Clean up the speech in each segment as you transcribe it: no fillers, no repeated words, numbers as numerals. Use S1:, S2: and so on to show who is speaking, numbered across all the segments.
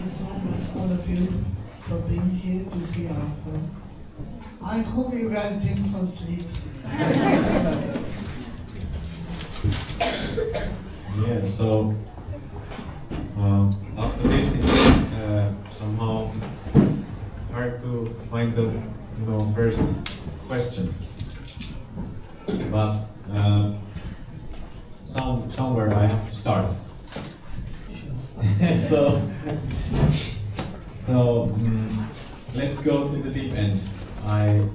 S1: you so much, all of you, for being here to see our film. I hope you guys didn't fall asleep.
S2: Yeah, so after this, it's somehow hard to find the first question, but somewhere I have to start. so let's go to the deep end. I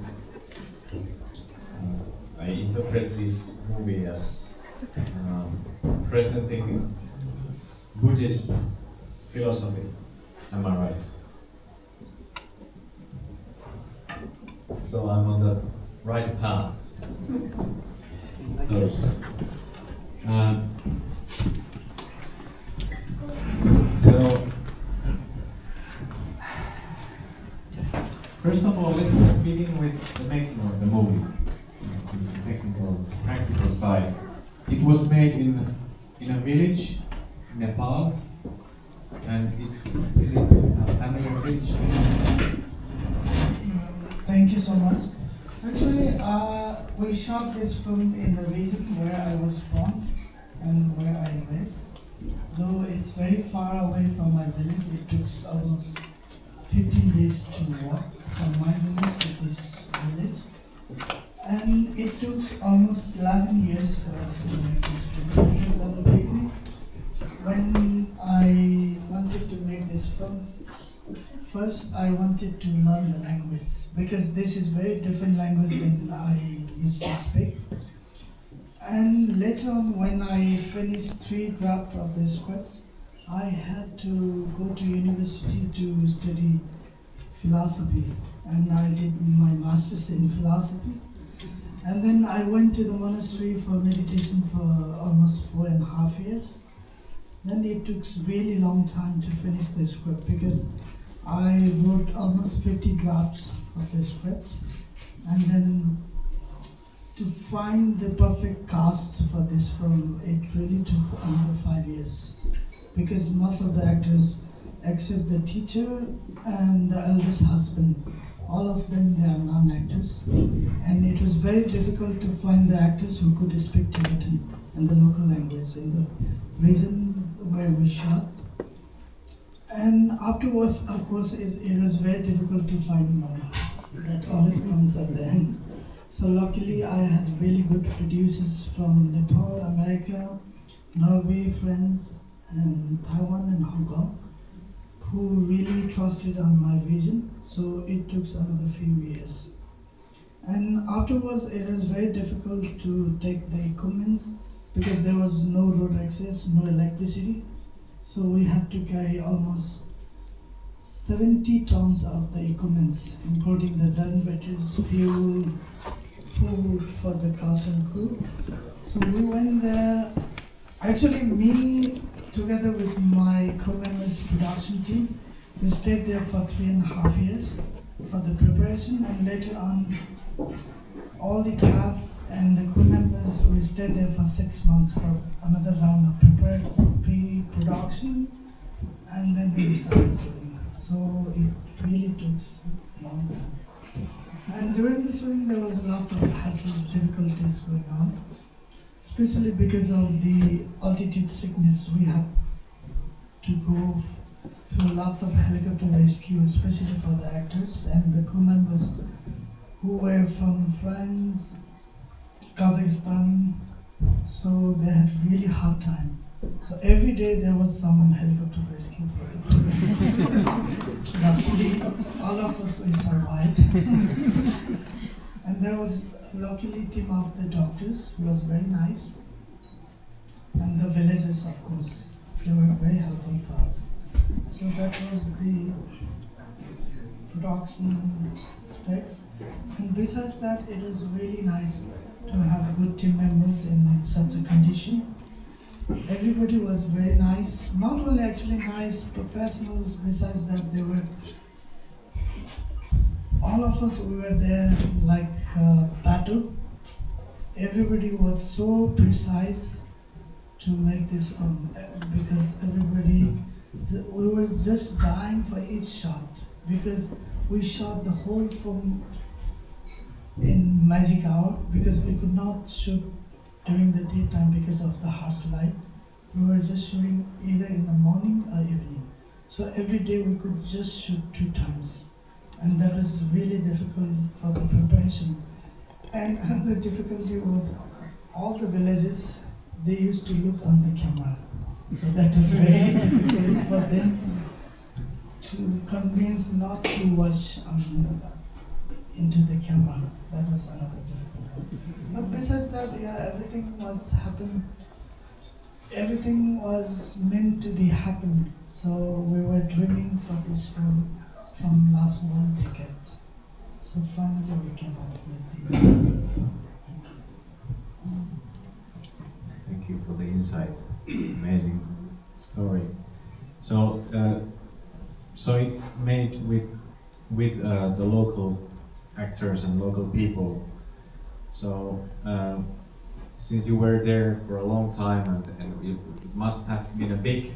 S2: interpret this movie as presenting Buddhist philosophy. Am I right? So I'm on the right path. So, first of all, let's begin with the making of the movie, the technical, practical side. It was made in a village in Nepal, and is it a family village?
S1: Thank you so much. Actually, we shot this film in the region where I was born and where I raised. Though it's very far away from my village, it took almost 15 days to walk from my village to this village. And it took almost 11 years for us to make this film. Because at the beginning, when I wanted to make this film, first I wanted to learn the language, because this is very different language than I used to speak. And later on, when I finished 3 drafts of the scripts, I had to go to university to study philosophy, and I did my master's in philosophy. And then I went to the monastery for meditation for almost 4.5 years. Then it took really long time to finish the script, because I wrote almost 50 drafts of the script, and then to find the perfect cast for this film, it really took another 5 years, because most of the actors, except the teacher and the eldest husband, all of them, they are non-actors, and it was very difficult to find the actors who could speak Tibetan and the local language in the region where we shot. And afterwards, of course, it was very difficult to find money. That always comes at the end. So luckily, I had really good producers from Nepal, America, Norway, France, and Taiwan and Hong Kong, who really trusted on my vision. So it took another few years. And afterwards, it was very difficult to take the equipments, because there was no road access, no electricity. So we had to carry almost 70 tons of the equipments, including the generators, fuel, food for the cast and crew. So we went there, actually me together with my crew members production team, we stayed there for 3.5 years for the preparation, and later on all the cast and the crew members, we stayed there for 6 months for another round of pre-production, and then we started shooting. So it really took a long time. And during the shooting there was lots of hassles, difficulties going on, especially because of the altitude sickness. We had to go through lots of helicopter rescue, especially for the actors and the crew members who were from France, Kazakhstan, so they had really hard time. So every day there was some helicopter rescue for the crew. Luckily, all of us we survived. And there was luckily team of the doctors who was very nice. And the villagers, of course, they were very helpful for us. So that was the production specs. And besides that, it was really nice to have good team members in such a condition. Everybody was very nice, not only actually nice professionals, besides that they were, all of us, we were there like battle. Everybody was so precise to make this film, because everybody We were just dying for each shot because we shot the whole film in magic hour because we could not shoot during the daytime because of the harsh light. We were just shooting either in the morning or evening. So every day we could just shoot 2 times. And that was really difficult for the preparation. And another difficulty was all the villages, they used to look on the camera. So that was very difficult for them to convince not to watch into the camera. That was another difficulty. But besides that, yeah, everything was happened. Everything was meant to be happened. So we were dreaming for this film from last 1 decade. So finally we came up with this.
S2: Thank you for the insight. Amazing story. So, so it's made with the local actors and local people. So, since you were there for a long time, and it must have been a big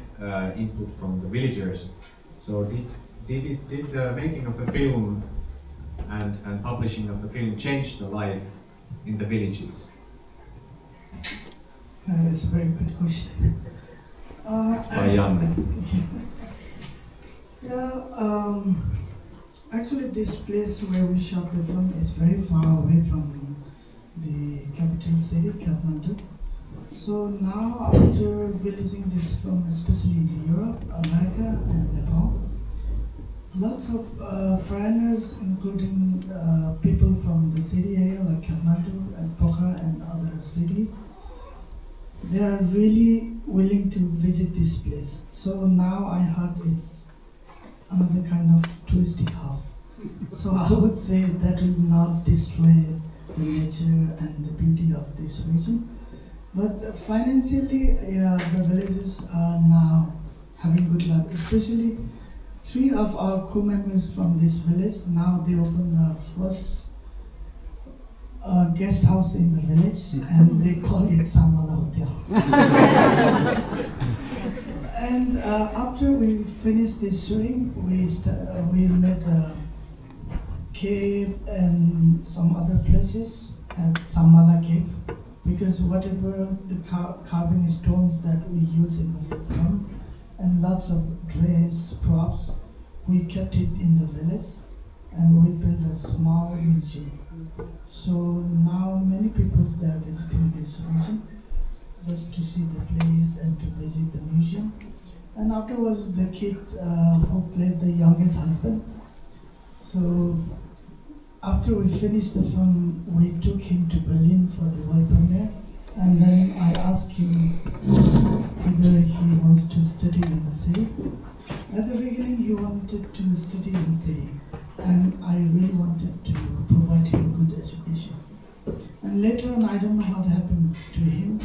S2: input from the villagers. So, did the making of the film and publishing of the film change the life in the villages?
S1: It's a very good question.
S2: It's by Janne.
S1: Yeah, actually this place where we shot the film is very far away from the capital city, Kathmandu. So now after releasing this film, especially in Europe, America and Nepal, lots of foreigners, including people from the city area like Kathmandu and Pokhara and other cities, they are really willing to visit this place. So now I heard it's another kind of touristic hub. So I would say that will not destroy the nature and the beauty of this region. But financially, yeah, the villages are now having good luck. Especially 3 of our crew members from this village, now they open the first guest house in the village, and they call it Shambhala Hotel. And after we finished this shooting, we made a cave and some other places as Shambhala Cave, because whatever the carving stones that we use in the film and lots of trays, props, we kept it in the village and we built a small museum. So now many people they are visiting this region just to see the place and to visit the museum. And afterwards the kid who played the youngest husband. So after we finished the film, we took him to Berlin for the world premiere. And then I asked him whether he wants to study in the city. At the beginning he wanted to study in the city. And I really wanted to provide him good education. And later on, I don't know what happened to him.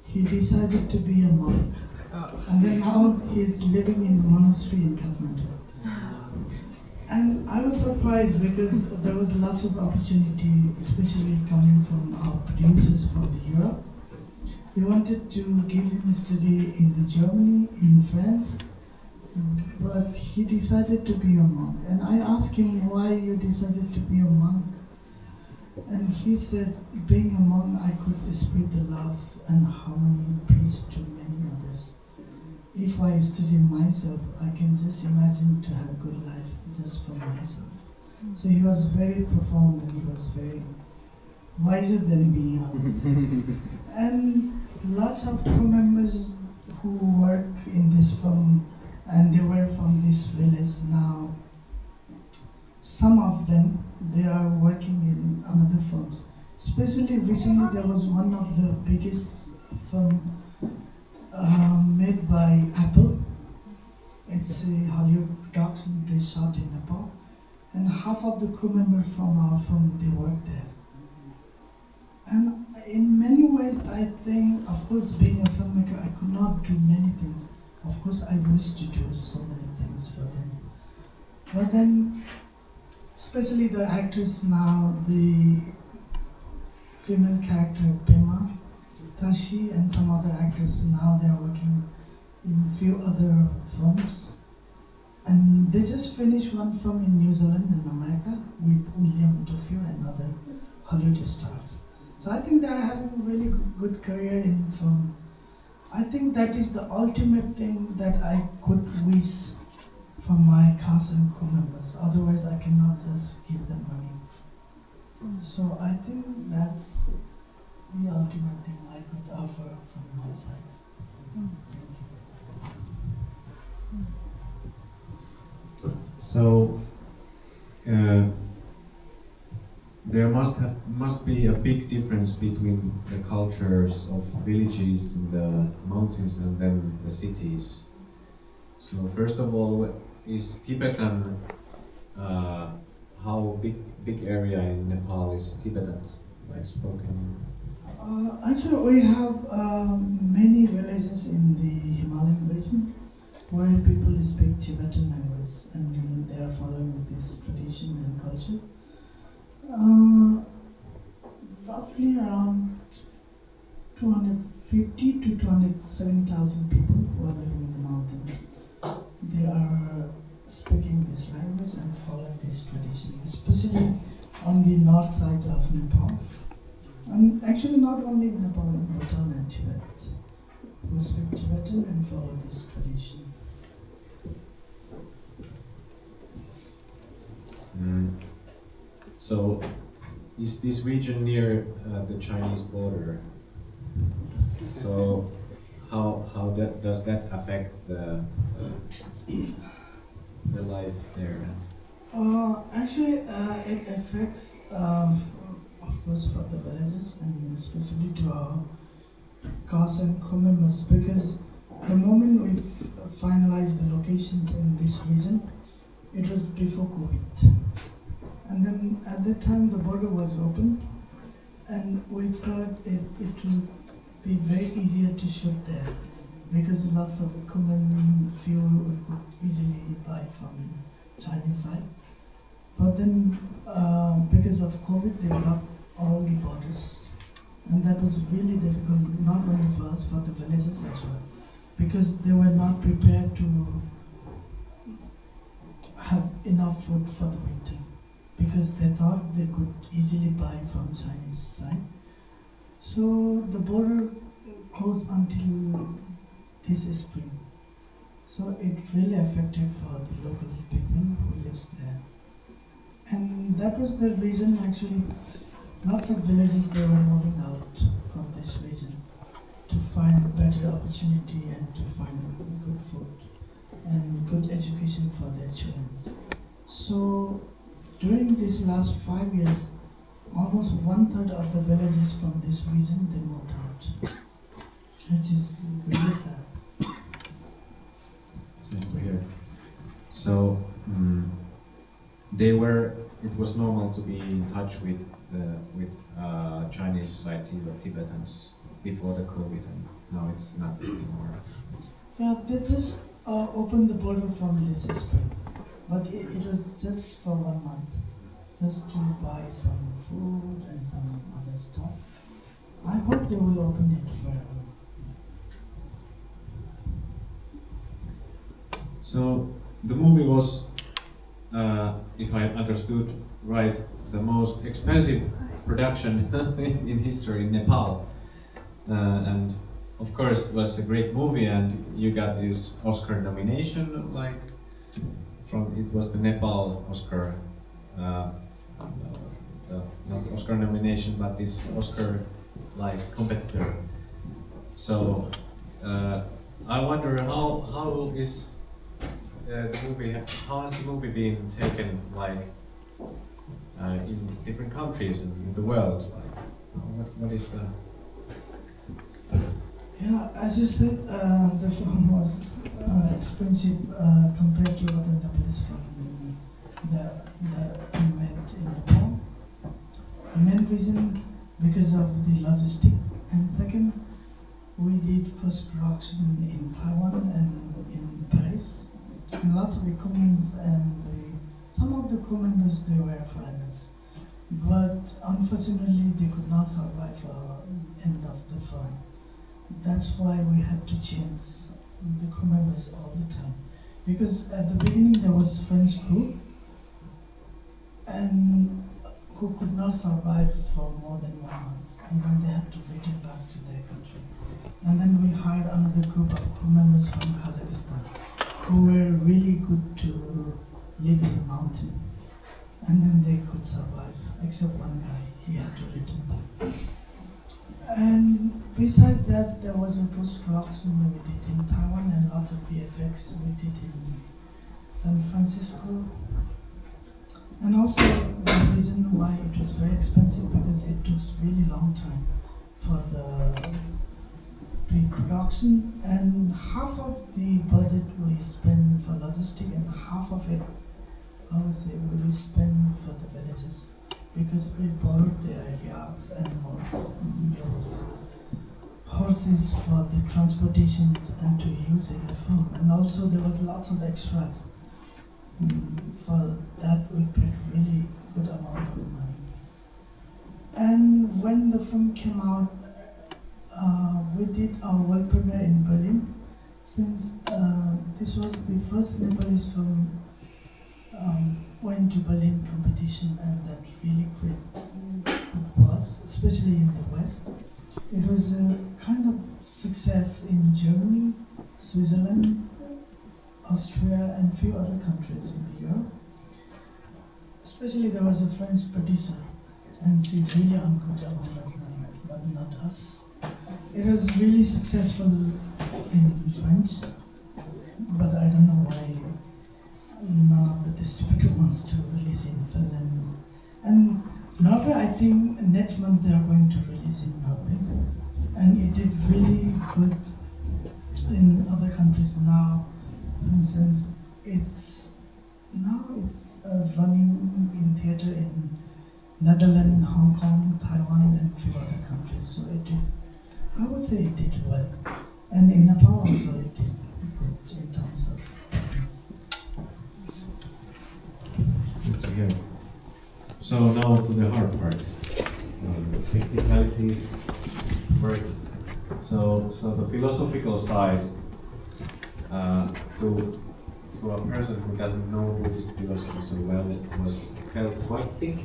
S1: He decided to be a monk. And then now he's living in a monastery in Kathmandu. And I was surprised because there was lots of opportunity, especially coming from our producers from Europe. They wanted to give him a study in Germany, in France, but he decided to be a monk. And I asked him why you decided to be a monk. And he said, being a monk, I could spread the love and harmony and peace to many others. If I study myself, I can just imagine to have good life just for myself. So he was very profound and he was very wiser than me, I would say. And lots of crew members who work in this film, and they were from this village now. Some of them, they are working in another films. Especially recently, there was one of the biggest film made by Apple. It's a Hollywood production. They shot in Nepal, and half of the crew members from our film they work there. And in many ways, I think, of course, being a filmmaker, I could not do many things. Of course, I wish to do so many things for them. But then, especially the actors now, the female character Pema, Tashi, and some other actors now they are working in few other films. And they just finished one film in New Zealand and America with William Duffy and other Hollywood stars. So I think they are having a really good career in film. I think that is the ultimate thing that I could wish from my cast and crew members. Otherwise, I cannot just give them money. So I think that's the ultimate thing I could offer from my side. Thank you.
S2: So there must be a big difference between the cultures of villages in the mountains and then the cities. So first of all, is Tibetan how big area in Nepal is Tibetan like spoken?
S1: Actually, we have many villages in the Himalayan region where people speak Tibetan language and they are following this tradition and culture. Roughly around 250 to 270,000 people who are living in the mountains. They are speaking this language and following this tradition, especially on the north side of Nepal. And actually not only in Nepal, in Bhutan and Tibet, who speak Tibetan and follow this tradition.
S2: So, is this region near the Chinese border? So, how does that affect the life there?
S1: Actually, it affects, of course, for the villages and especially to our cast and crew members, because the moment we finalized the locations in this region, it was before COVID. And then at that time the border was open and we thought it would be very easier to shoot there because lots of equipment, fuel we could easily buy from Chinese side. But then because of COVID they blocked all the borders and that was really difficult, not only for us, for the villages as well, because they were not prepared to have enough food for the winter, because they thought they could easily buy from Chinese side. So the border closed until this spring. So it really affected for the local people who lives there. And that was the reason actually lots of villages they were moving out from this region to find better opportunity and to find good food and good education for their children. So during these last 5 years, almost 1/3 of the villages from this region they moved out, which is really sad.
S2: So it was normal to be in touch with Chinese side Tibetans before the COVID, and now it's not anymore.
S1: Yeah, they just opened the border from this spring, but it was just for 1 month, just to buy some food and some other stuff. I hope they will open it forever.
S2: So the movie was, if I understood right, the most expensive production in history in Nepal, and of course it was a great movie, and you got this Oscar nomination, like it was the Nepal Oscar, not Oscar nomination, but this Oscar like competitor. So I wonder how is the movie? How has the movie been taken, like in different countries in the world? Like, what is the?
S1: Yeah, as you said, the film was expensive compared to other Nepalese films that we made in Nepal. The main reason because of the logistic, and second, we did post-production in Taiwan and in Paris, and lots of equipment, and some of the crew members they were foreigners, but unfortunately they could not survive for end of the film. That's why we had to change the crew members all the time. Because at the beginning there was French crew, and who could not survive for more than 1 month, and then they had to return back to their country. And then we hired another group of crew members from Kazakhstan, who were really good to live in the mountain, and then they could survive, except one guy, he had to return back. And besides that, there was a post-production we did in Taiwan, and lots of VFX we did in San Francisco. And also the reason why it was very expensive, because it took really long time for the pre-production, and half of the budget we spend for logistics, and half of it, I would say, we spend for the villages, because we borrowed their yaks, animals, mules, horses for the transportations and to use in the film. And also there was lots of extras. For that we paid really good amount of money. And when the film came out, we did our world premiere in Berlin, since this was the first Nepalese film went to Berlin competition, and that really great was, especially in the West. It was a kind of success in Germany, Switzerland, Austria, and few other countries in Europe. Especially there was a French producer, and she really earned good amount of money, but not us. It was really successful in French, but I don't know why none of the distributor wants to release in Finland. And Norway, I think next month they are going to release in Norway. And it did really good in other countries now. For instance, it's running in theater in Netherlands, Hong Kong, Taiwan, and a few other countries. So it did, I would say it did well. And in Nepal also it did good in terms of business.
S2: Good to hear. So now to the hard part. Technicalities, work. So the philosophical side, to a person who doesn't know Buddhist philosophy so well, it felt quite thick.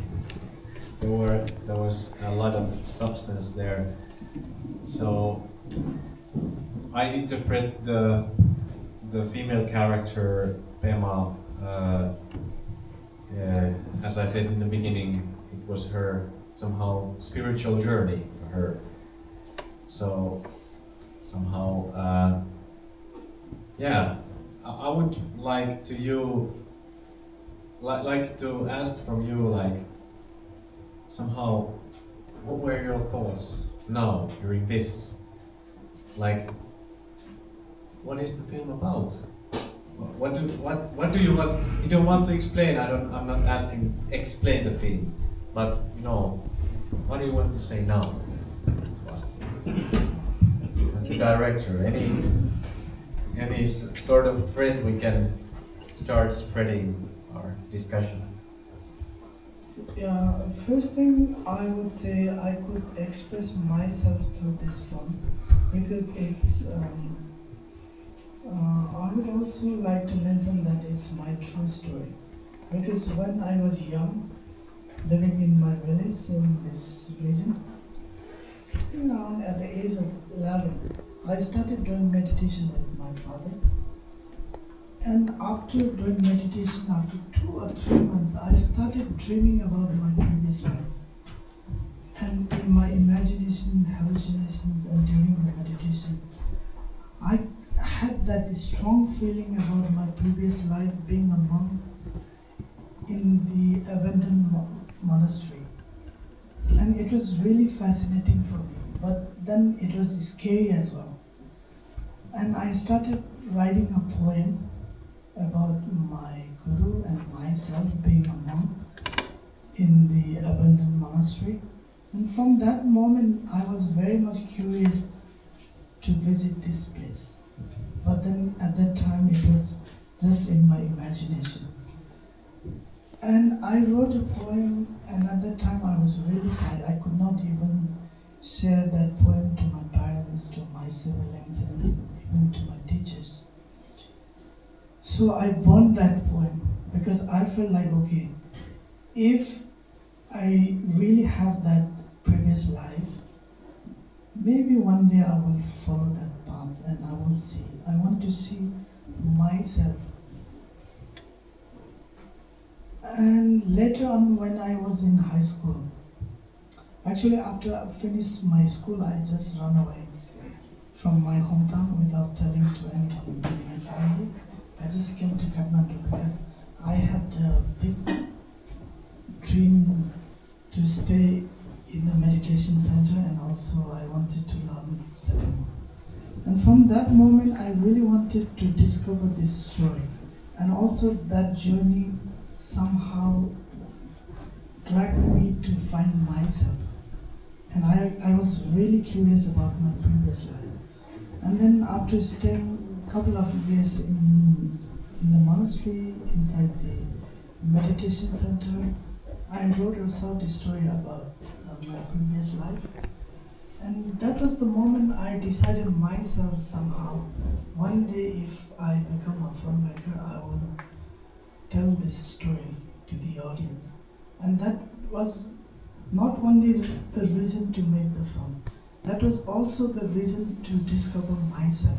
S2: There was a lot of substance there. So I interpret the female character Pema, as I said in the beginning, it was her somehow spiritual journey for her. So somehow, I would like to ask from you, like, somehow, what were your thoughts now during this? Like, what is the film about? What do you want? You don't want to explain. I'm not asking explain the film, but what do you want to say now to us as the director? Any sort of thread we can start spreading our discussion?
S1: Yeah, first thing I would say, I could express myself through this film because it's. I would also like to mention that it's my true story, because when I was young, living in my village in this region, around at the age of 11, I started doing meditation with my father. And after doing meditation, after 2 or 3 months, I started dreaming about my previous life. And in my imagination, hallucinations, and during the meditation, I had that strong feeling about my previous life being a monk in the abandoned monastery. And it was really fascinating for me, but then it was scary as well. And I started writing a poem about my guru and myself being a monk in the abandoned monastery. And from that moment, I was very much curious to visit this place. But then at that time, it was just in my imagination. And I wrote a poem, and at that time I was really sad. I could not even share that poem to my parents, to my siblings, and even to my teachers. teachers. So I burned that poem because I felt like, okay, if I really have that previous life, maybe one day I will follow that path and I will see. I want to see myself. And later on, when I was in high school, actually after I finished my school, I just ran away from my hometown without telling to anyone in my family. I just came to Kathmandu because I had a big dream to stay in the meditation center, and also I wanted to learn Zen. And from that moment, I really wanted to discover this story. And also that journey somehow dragged me to find myself. And I was really curious about my previous life. And then after staying a couple of years in the monastery, inside the meditation center, I wrote a short story about my previous life. And that was the moment I decided myself somehow, one day if I become a filmmaker, I will tell this story to the audience. And that was not only the reason to make the film, that was also the reason to discover myself.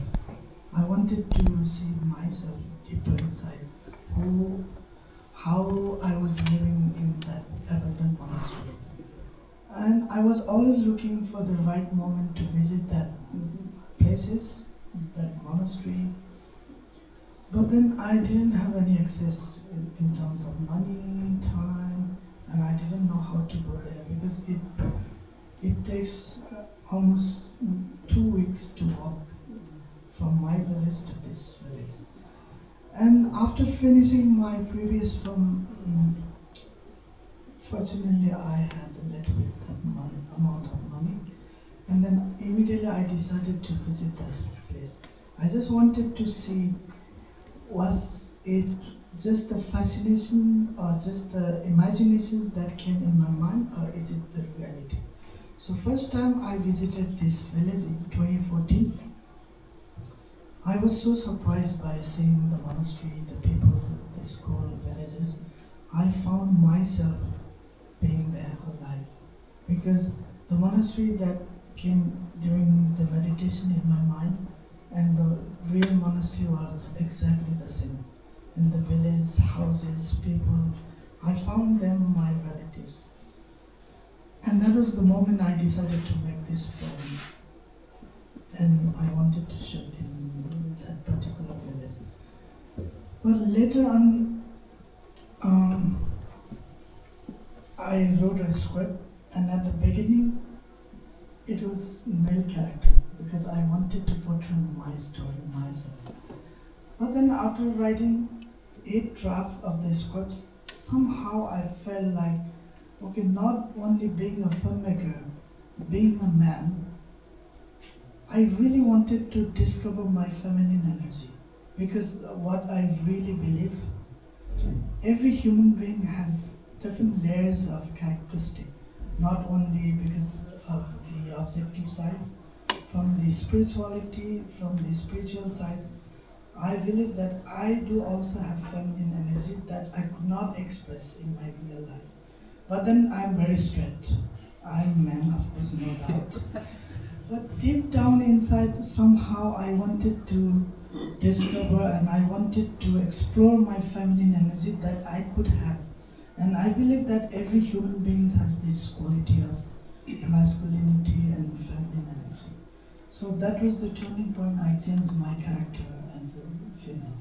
S1: I wanted to see myself deeper inside, how I was living in that abandoned monastery. And I was always looking for the right moment to visit that places, that monastery. But then I didn't have any access in terms of money, time, and I didn't know how to go there because it takes almost 2 weeks to walk from my village to this village. And after finishing my previous film, fortunately I had a little bit amount of money, and then immediately I decided to visit this place. I just wanted to see, was it just the fascination or just the imaginations that came in my mind, or is it the reality? So first time I visited this village in 2014, I was so surprised by seeing the monastery, the people, the school, villages. I found myself being there whole life, because the monastery that came during the meditation in my mind and the real monastery was exactly the same. In the village, houses, people, I found them my relatives. And that was the moment I decided to make this film. And I wanted to shoot in that particular village. But later on, I wrote a script, and at the beginning, it was male character because I wanted to portray my story, myself. But then after writing 8 drafts of the scripts, somehow I felt like, okay, not only being a filmmaker, being a man, I really wanted to discover my feminine energy, because what I really believe, every human being has different layers of characteristic, not only because of the objective sides, from the spirituality, from the spiritual sides. I believe that I do also have feminine energy that I could not express in my real life. But then I'm very straight. I'm a man, of course, no doubt. But deep down inside, somehow I wanted to discover and I wanted to explore my feminine energy that I could have. And I believe that every human being has this quality of masculinity and feminine energy. So that was the turning point. I changed my character as a female.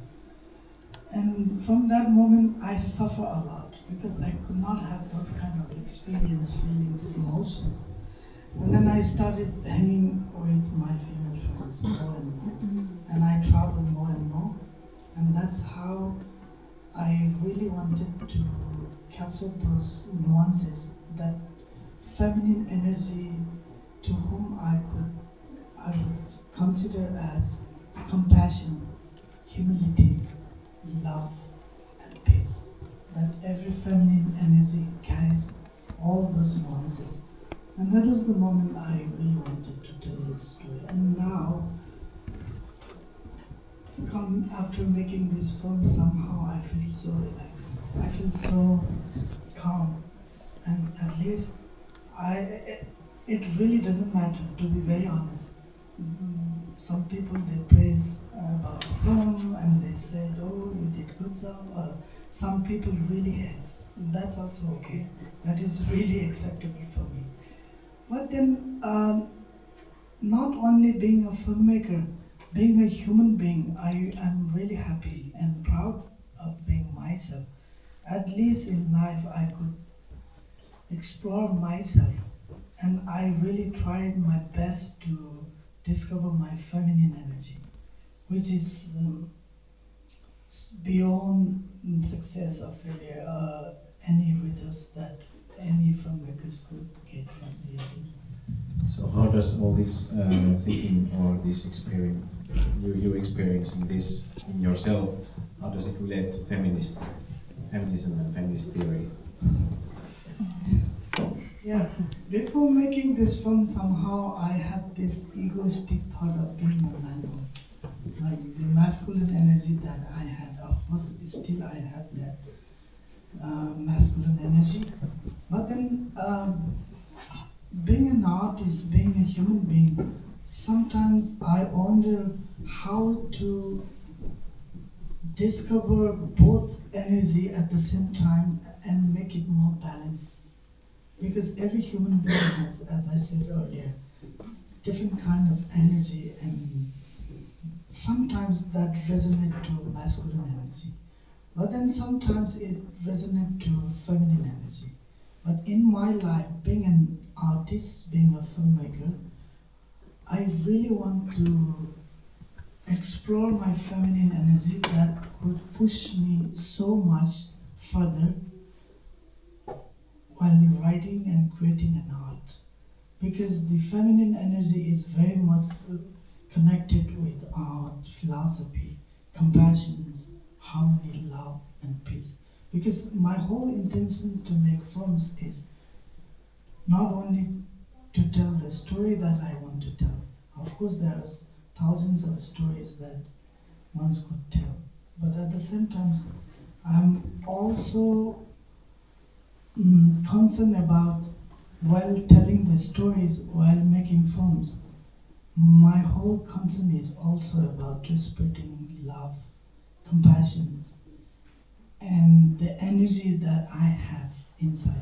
S1: And from that moment, I suffer a lot because I could not have those kind of experience, feelings, emotions. And then I started hanging with my female friends more and more. And I traveled more and more. And that's how I really wanted to capture those nuances, that feminine energy to whom I would consider as compassion, humility, love, and peace. That every feminine energy carries all those nuances. And that was the moment I really wanted to tell this story. And now, come after making this film, somehow I feel so relaxed. I feel so calm, and at least it really doesn't matter, to be very honest. Some people they praise about the film and they said, "Oh, you did good job." Some people really hate. That's also okay. That is really acceptable for me. But then, not only being a filmmaker, being a human being, I am really happy and proud of being myself. At least in life, I could explore myself, and I really tried my best to discover my feminine energy, which is beyond success or failure, any results that any filmmakers could get from the audience.
S2: So how does all this thinking or this experience, you experiencing this in yourself, how does it relate to feminism and feminist theory?
S1: Yeah, before making this film, somehow I had this egoistic thought of being a man. Like the masculine energy that I had, of course, still I have that masculine energy. But then, being an artist, being a human being, sometimes I wonder how to discover both energy at the same time and make it more balanced. Because every human being has, as I said earlier, different kind of energy, and sometimes that resonates to masculine energy. But then sometimes it resonates to feminine energy. But in my life, being an artist, being a filmmaker, I really want to explore my feminine energy that could push me so much further while writing and creating an art. Because the feminine energy is very much connected with art, philosophy, compassion, harmony, love, and peace. Because my whole intention to make films is not only to tell the story that I want to tell. Of course, there's thousands of stories that one could tell. But at the same time, I'm also concerned about, while telling the stories, while making films, my whole concern is also about respecting love, compassion, and the energy that I have inside.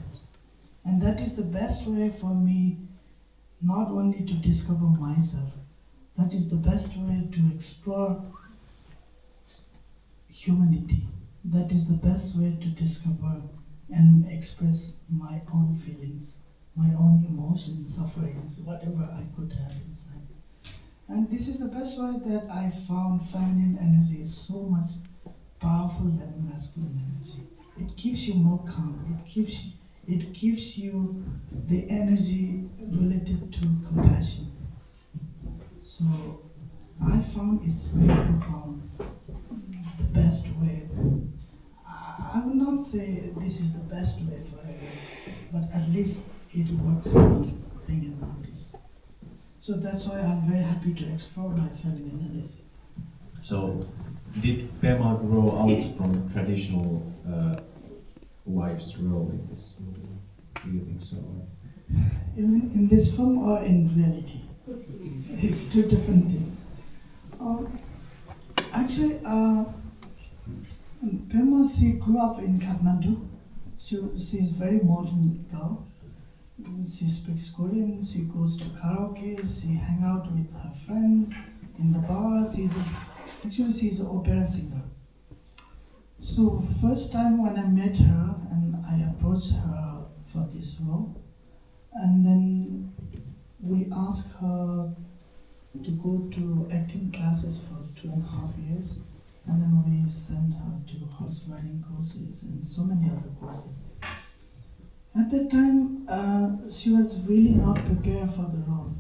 S1: And that is the best way for me not only to discover myself, that is the best way to explore humanity. That is the best way to discover and express my own feelings, my own emotions, sufferings, whatever I could have inside. And this is the best way that I found feminine energy is so much powerful than masculine energy. It keeps you more calm. It gives you the energy related to compassion. So I found it's very profound, the best way. I would not say this is the best way for everyone, but at least it worked for me being an artist. So that's why I'm very happy to explore my feminine energy.
S2: So did Pema grow out from traditional wife's role in this movie? Do you think so?
S1: In this film or in reality? It's two different things. Actually, Pema, she grew up in Kathmandu. She's very modern girl. She speaks Korean, she goes to karaoke, she hangs out with her friends in the bar. She's an opera singer. So first time when I met her and I approached her for this role, and then we asked her to go to acting classes for 2.5 years, and then we sent her to horse riding courses and so many other courses. At that time, she was really not prepared for the role.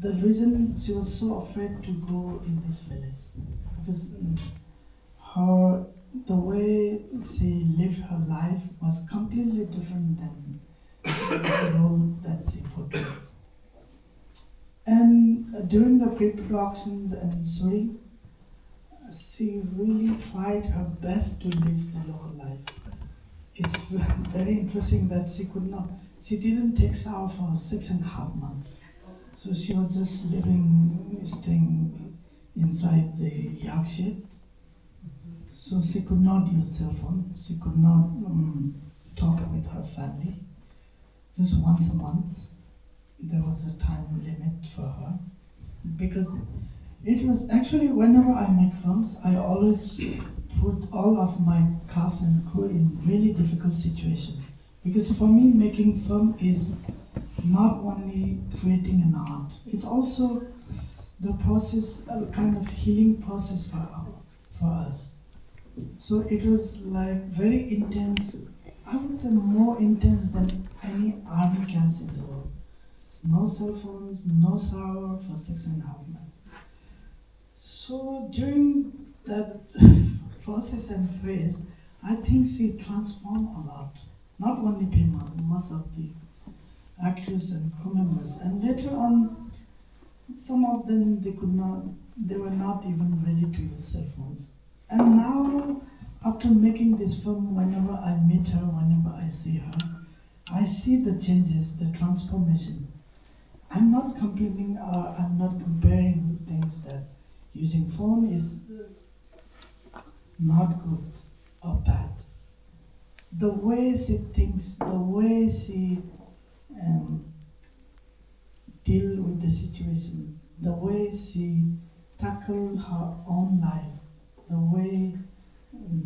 S1: The reason she was so afraid to go in this village, because the way she lived her life was completely different than the role that she portrayed. And during the pre-productions and shooting, she really tried her best to live the local life. It's very interesting that she didn't take shower for 6.5 months. So she was just staying inside the yak shed. So she could not use cell phone. She could not talk with her family. Just once a month, there was a time limit for her. Because it was actually, whenever I make films, I always put all of my cast and crew in really difficult situations. Because for me, making film is not only creating an art, it's also the process, a kind of healing process for us. So it was like very intense, I would say more intense than any army camps in the world. No cell phones, no shower for 6.5 months. So during that process and phase, I think she transformed a lot. Not only Pema, most of the actors and crew members. And later on, some of them, they were not even ready to use cell phones. And now, after making this film, whenever I meet her, whenever I see her, I see the changes, the transformation. I'm not complaining or I'm not comparing things that using phone is not good or bad. The way she thinks, the way she deal with the situation, the way she tackle her own life, the way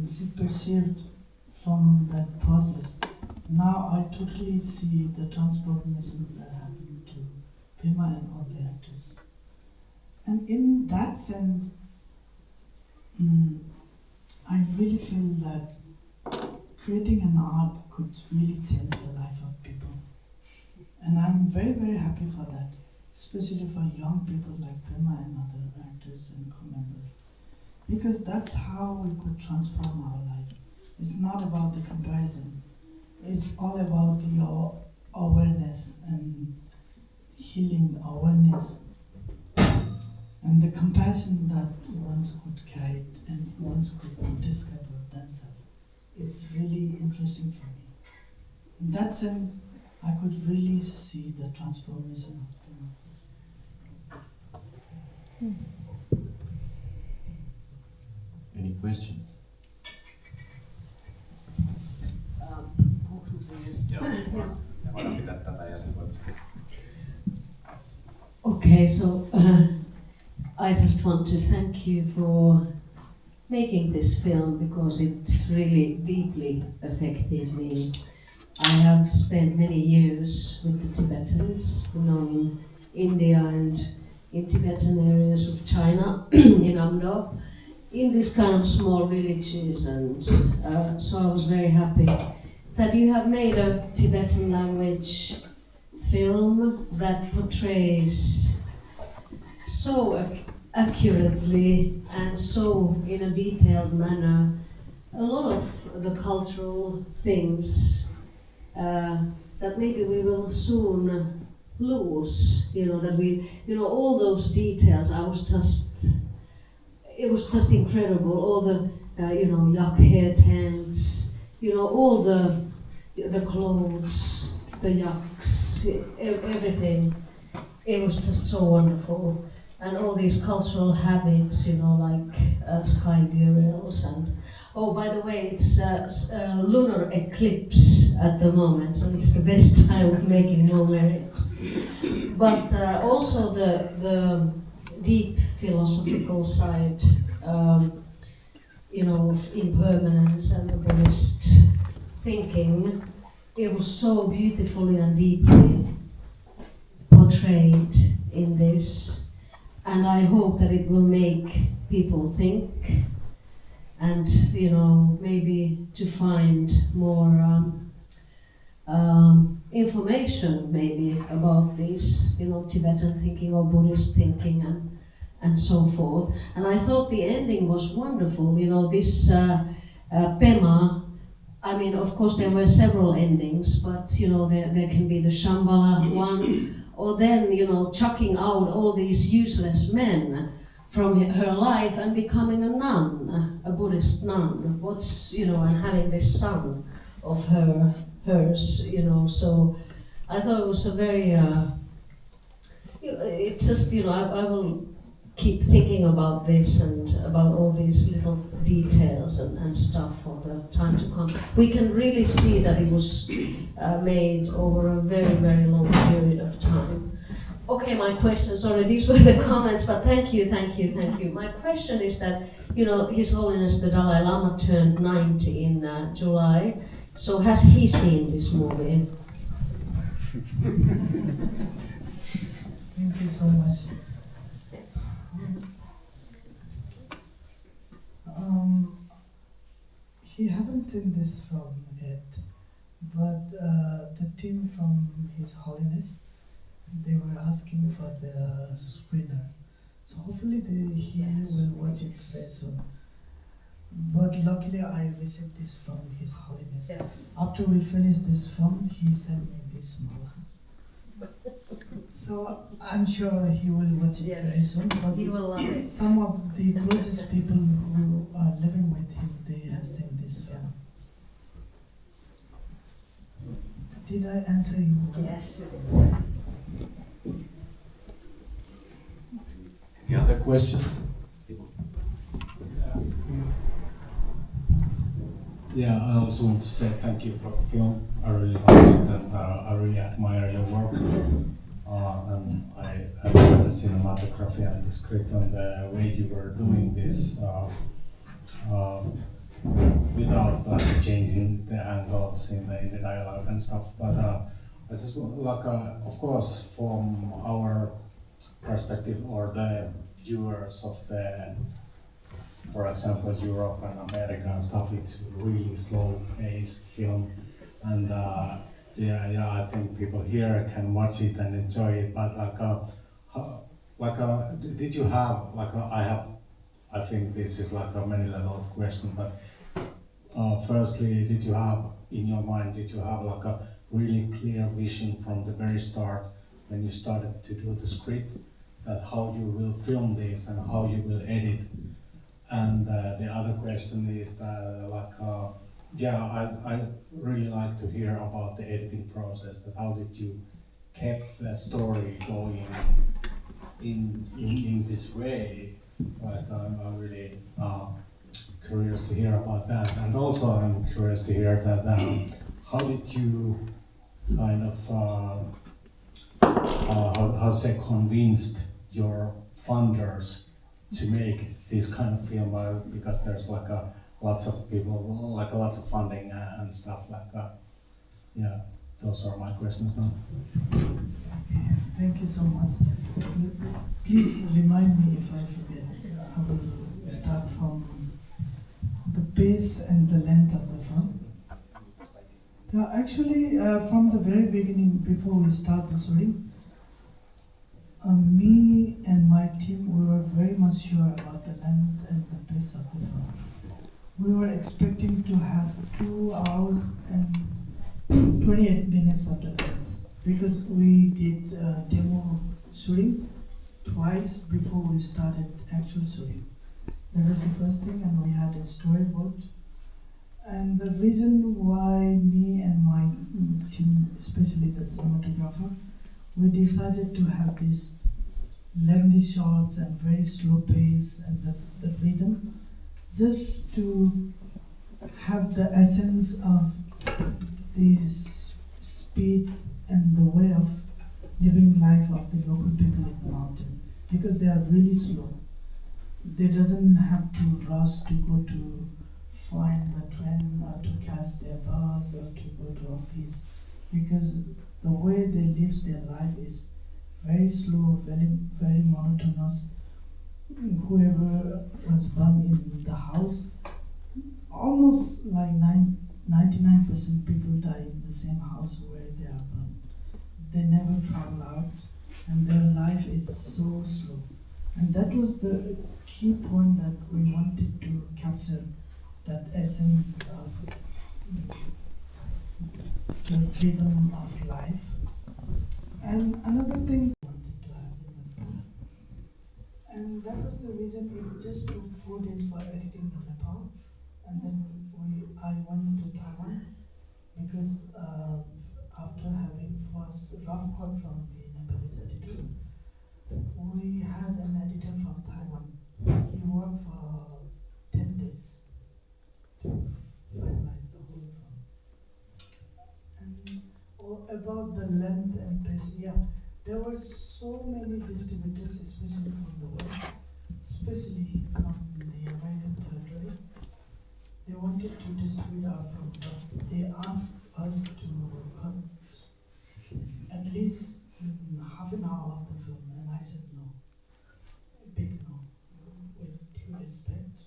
S1: she perceived from that process. Now I totally see the transformations that happened to Pema and all the actors. And in that sense, I really feel that creating an art could really change the life of people. And I'm very, very happy for that, especially for young people like Pema and other actors and crew members. Because that's how we could transform our life. It's not about the comparison. It's all about your awareness and healing awareness and the compassion that one's could carry and one's could discover themselves. It's really interesting for me. In that sense, I could really see the transformation of Pema.
S2: Any questions?
S3: Okay, so I just want to thank you for making this film because it really deeply affected me. I have spent many years with the Tibetans, in India and in Tibetan areas of China, in Amdo, in these kind of small villages, and so I was very happy that you have made a Tibetan language film that portrays so accurately and so in a detailed manner a lot of the cultural things that maybe we will soon lose, that we, all those details. It was just incredible, all the, yak hair tents, all the clothes, the yaks, everything. It was just so wonderful. And all these cultural habits, like sky burials and, oh, by the way, it's lunar eclipse at the moment, so it's the best time of making no merit. But also the deep philosophical side, of impermanence and the Buddhist thinking. It was so beautifully and deeply portrayed in this, and I hope that it will make people think and, maybe to find more information maybe about this, Tibetan thinking or Buddhist thinking and so forth. And I thought the ending was wonderful, this Pema. I mean, of course there were several endings, but there can be the Shambhala one, or then chucking out all these useless men from her life and becoming a nun, a Buddhist nun. And having this son of hers, So I thought it was a very. It's just, I will keep thinking about this and about all these little details and stuff for the time to come. We can really see that it was made over a very, very long period of time. Okay, my question, sorry, these were the comments, but thank you. My question is that, His Holiness the Dalai Lama turned 90 in July, so has he seen this movie?
S1: Thank you so much. He haven't seen this film yet, but the team from His Holiness, they were asking for the screener. So hopefully he will watch it very soon. But luckily I received this from His Holiness.
S3: Yes.
S1: After we finished this film, he sent me this mala. So I'm sure he will watch it very soon. But
S3: He will love it.
S1: some of the closest people who are living with him, they have seen this film. Did I answer you?
S3: Yes, you did.
S2: Any other questions?
S4: Yeah, I also want to say thank you for the film. I really like it and I really admire your work. And I love the cinematography and the script and the way you were doing this without changing the angles in the dialogue and stuff. But I just want, of course, from our perspective or the viewers of the, for example, Europe and America and stuff, it's really slow-paced film, and I think people here can watch it and enjoy it. But did you have I think this is a many-level question, but firstly, did you have in your mind, did you have a really clear vision from the very start when you started to do the script, that how you will film this and how you will edit? And the other question is that I really like to hear about the editing process. That how did you keep the story going in this way? I'm really curious to hear about that. And also I'm curious to hear that how did you kind of how to say convinced your funders to make this kind of film, because there's lots of people, lots of funding and stuff like that. Yeah, those are my questions now.
S1: Okay, thank you so much. Please remind me if I forget. I will start from the pace and the length of the film. Actually, from the very beginning, before we start the shooting, me and my team, we were very much sure about the length and the pace of the film. We were expecting to have 2 hours and 28 minutes of the length, because we did demo shooting twice before we started actual shooting. That was the first thing, and we had a storyboard. And the reason why me and my team, especially the cinematographer, we decided to have these lengthy shots and very slow pace and the rhythm, just to have the essence of this speed and the way of living life of the local people in the mountain, because they are really slow. They doesn't have to rush to go to find the train or to catch their bus or to go to office, because the way they live their life is very slow, very, very monotonous. Whoever was born in the house, almost like 99% people die in the same house where they are born. They never travel out, and their life is so slow. And that was the key point that we wanted to capture, that essence of the freedom of life. And another thing we wanted to have in the film. And And that was the reason it just took 4 days for editing in Nepal. And then I went to Taiwan because after having first rough cut from the Nepalese editor, we had an editor from Taiwan. He worked for 10 days to finalize the whole film. And about the length and pace, yeah, there were so many distributors, especially from the West, especially from the American territory. They wanted to distribute our film, but they asked us to cut at least half an hour of the film, and I said no. Big no. With due respect,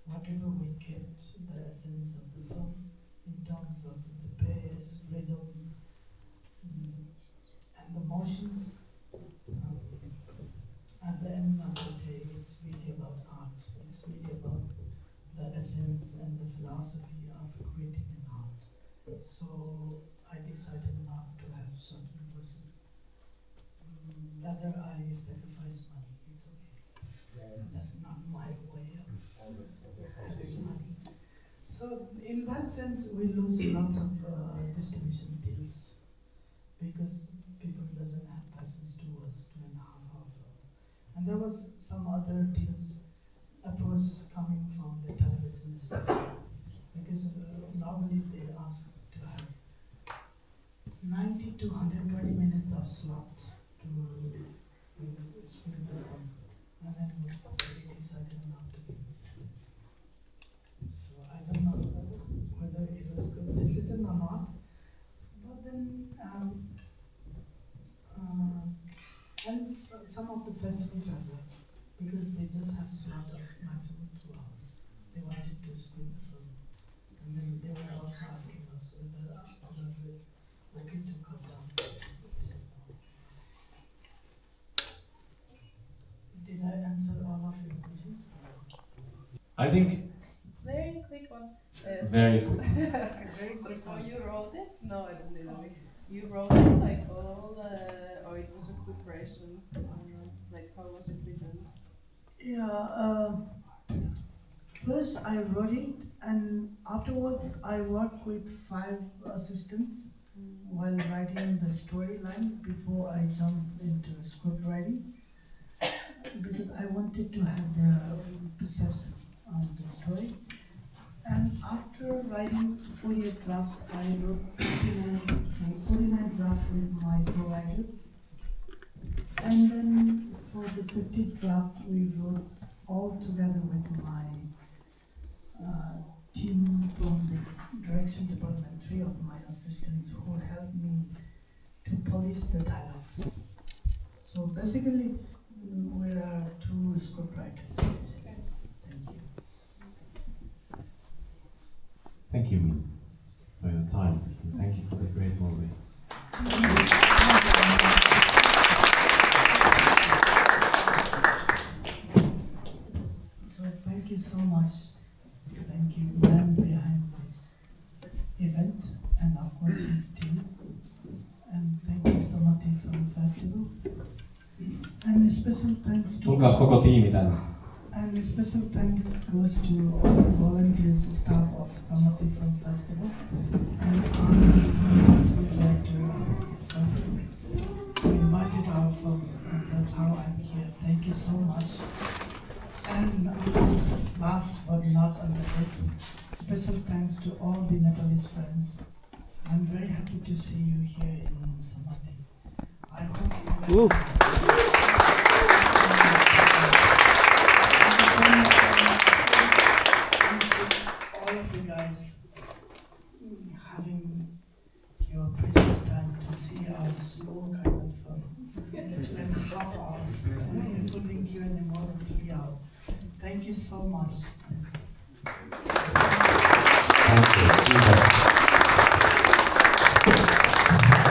S1: whatever we kept, the essence of the film, in terms of the pace, rhythm, and the motions, at the end of the day, it's really about art. It's really about the essence and the philosophy of creating an art. So I decided not to have certain version. Rather, I sacrifice money. It's okay. That's not my way of having money. So in that sense, we lose lots of distribution deals because people doesn't have passes towards 2.5 hours. And there was some other deals approach coming from the television station because normally they ask to have 90 to 120 minutes of slot to screen the film, and then we decided not to give it. So I don't know whether it was good decision or not, but then and some of the festivals as well, because they just have slot of maximum 2 hours. They wanted to screen the film, and then they were also asking us whether it was okay to cut down. We said no. Did I answer all of your questions?
S2: I think
S5: Very quick one.
S2: very
S5: Very quick. So you wrote it? No, I didn't know it. You wrote it like all, or it was a quick version? Like how was it written?
S1: Yeah, first I wrote it, and afterwards I worked with 5 assistants while writing the storyline before I jumped into script writing, because I wanted to have their perception on the story. And after writing 48 drafts, I wrote 49 drafts with my co-writer. And then for the 50th draft, we wrote all together with my team from the direction department, 3 of my assistants who helped me to polish the dialogues. So basically, we are 2 script writers. Basically. Thank you.
S2: Thank you, Min, for your time. Thank you for the great movie.
S1: So thank you so much. Thank you, man behind this event, and of course his team. And thank you, Sammatti Film Festival. And a special thanks to
S2: Tulkaas koko tiimi tänne.
S1: And a special thanks goes to all the volunteers, staff of Sammatti Film Festival, and the festival director of this festival. We invited our film, and that's how I'm here. Thank you so much. And of course, last but not on the list, special thanks to all the Nepalese friends. I'm very happy to see you here in Sammatti. I hope you all of you guys having your precious time to see our slow kind of film. 2.5 hours, and including Q&A more than 3 hours. Thank you so much.
S2: Thank you.